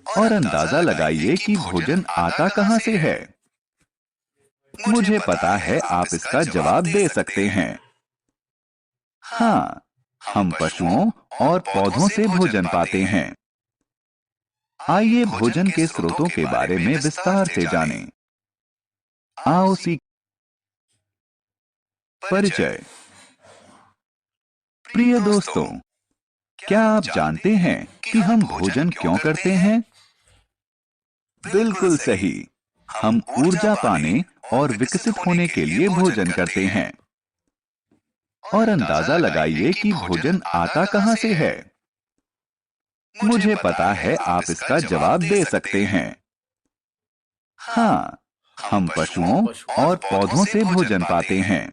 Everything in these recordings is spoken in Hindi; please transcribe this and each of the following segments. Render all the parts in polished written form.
और अंदाजा लगाइए कि भोजन आता कहां से है। मुझे पता है आप इसका जवाब दे सकते हैं। हाँ, हम पशुओं और पौधों से भोजन पाते हैं। आइए भोजन के स्रोतों के बारे में विस्तार से जानें। आओ सीख। परिचय। प्रिय दोस्तों, क्या आप जानते हैं कि हम भोजन क्यों करते हैं? बिल्कुल सही। हम ऊर्जा पाने और विकसित होने के लिए भोजन करते हैं। और अंदाजा लगाइए कि भोजन आता कहां से है। मुझे पता है आप इसका जवाब दे सकते हैं। हाँ, हम पशुओं और पौधों से भोजन पाते हैं।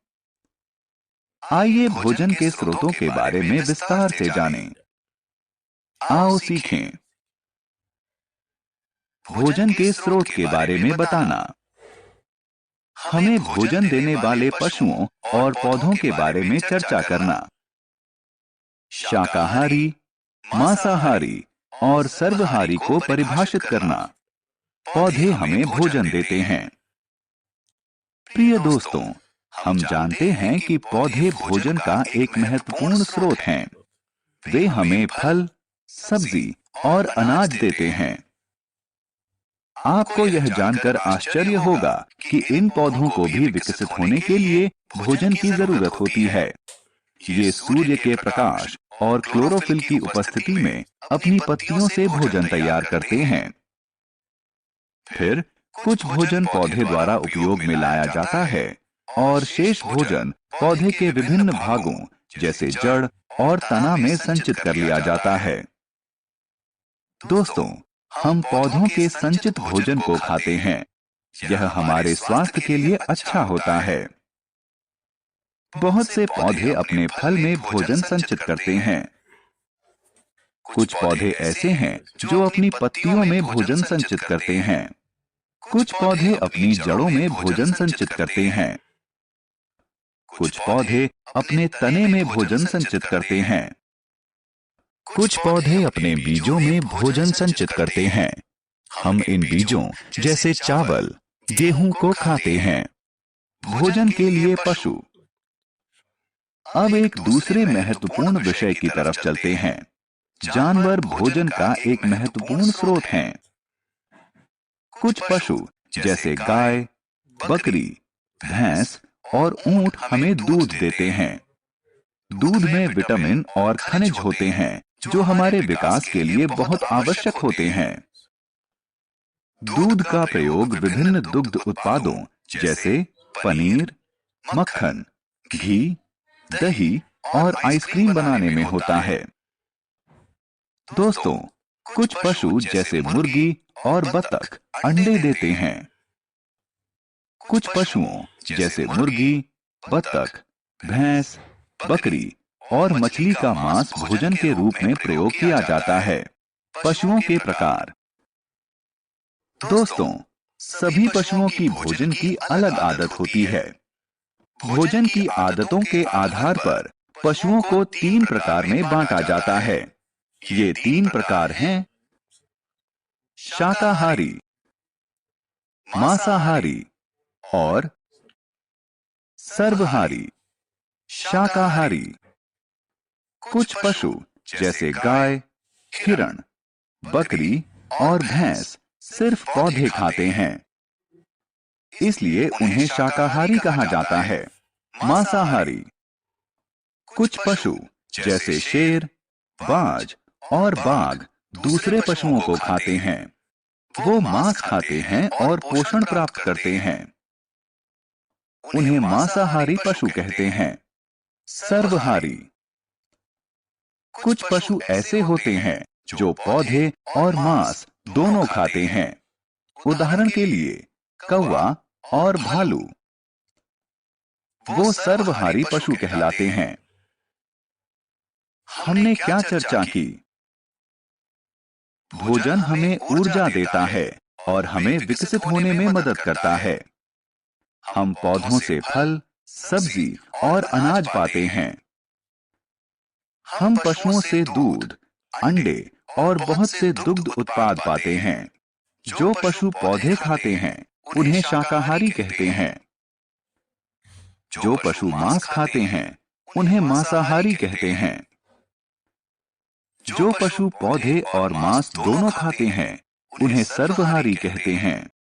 आइए भोजन के स्रोतों के बारे में विस्तार से जानें। आओ सीखें। भोजन के स्रोत के बारे में बताना। हमें भोजन देने वाले पशुओं और पौधों के बारे में चर्चा करना। शाकाहारी, मांसाहारी और सर्वहारी को परिभाषित करना। पौधे हमें भोजन देते हैं। प्रिय दोस्तों, हम जानते हैं कि पौधे भोजन का एक महत्वपूर्ण स्रोत हैं। वे हमें फल, सब्जी और अनाज देते हैं। आपको यह जानकर आश्चर्य होगा कि इन पौधों को भी विकसित होने के लिए भोजन की जरूरत होती है। ये सूर्य के प्रकाश और क्लोरोफिल की उपस्थिति में अपनी पत्तियों से भोजन तैयार करते हैं। फिर कुछ भोजन पौधे द्वारा उपयोग में लाया जाता है और शेष भोजन पौधे के विभिन्न भागों जैसे जड़ और तना में संचित कर लिया जाता है। दोस्तों, हम पौधों के संचित भोजन को खाते हैं। यह हमारे स्वास्थ्य के लिए अच्छा होता है। बहुत से पौधे अपने फल में भोजन संचित करते हैं। कुछ पौधे ऐसे हैं जो अपनी पत्तियों में भोजन संचित करते हैं। कुछ पौधे अपनी जड़ों में भोजन संचित करते हैं। कुछ पौधे अपने तने में भोजन संचित करते हैं। कुछ पौधे अपने बीजों में भोजन संचित करते हैं। हम इन बीजों जैसे चावल, गेहूं को खाते हैं। भोजन के लिए पशु। अब एक दूसरे महत्वपूर्ण विषय की तरफ चलते हैं। जानवर भोजन का एक महत्वपूर्ण स्रोत हैं। कुछ पशु जैसे गाय, बकरी, भैंस और ऊंट हमें दूध देते हैं। दूध में विटामिन और खनिज होते हैं जो हमारे विकास के लिए बहुत आवश्यक होते हैं। दूध का प्रयोग विभिन्न दुग्ध उत्पादों जैसे पनीर, मक्खन, घी, दही और आइसक्रीम बनाने में होता है। दोस्तों, कुछ पशु जैसे मुर्गी और बतख अंडे देते हैं। कुछ पशुओं जैसे मुर्गी, बतख, भैंस, बकरी और मछली का मांस भोजन के रूप में प्रयोग किया जाता है। पशुओं के प्रकार। दोस्तों, सभी पशुओं की भोजन की अलग आदत होती है। भोजन की आदतों के आधार पर पशुओं को 3 प्रकार में बांटा जाता है। ये 3 प्रकार हैं: शाकाहारी, मांसाहारी और सर्वहारी। शाकाहारी। कुछ पशु जैसे गाय, हिरण, बकरी और भैंस सिर्फ पौधे खाते हैं, इसलिए उन्हें शाकाहारी कहा जाता है। मांसाहारी। कुछ पशु जैसे शेर, बाज और बाघ दूसरे पशुओं को खाते हैं। वो मांस खाते हैं और पोषण प्राप्त करते हैं। उन्हें मांसाहारी पशु कहते हैं। सर्वहारी। कुछ पशु ऐसे होते हैं जो पौधे और मांस दोनों खाते हैं। उदाहरण के लिए कौवा और भालू। वो सर्वहारी पशु कहलाते हैं। हमने क्या चर्चा की? भोजन हमें ऊर्जा देता है और हमें विकसित होने में मदद करता है। हम पौधों से फल, सब्जी और अनाज पाते हैं। हम पशुओं से दूध, अंडे और बहुत से दुग्ध उत्पाद पाते हैं। जो पशु पौधे खाते हैं उन्हें शाकाहारी कहते हैं। जो पशु मांस खाते हैं उन्हें मांसाहारी कहते हैं। जो पशु पौधे और मांस दोनों खाते हैं उन्हें सर्वहारी कहते हैं।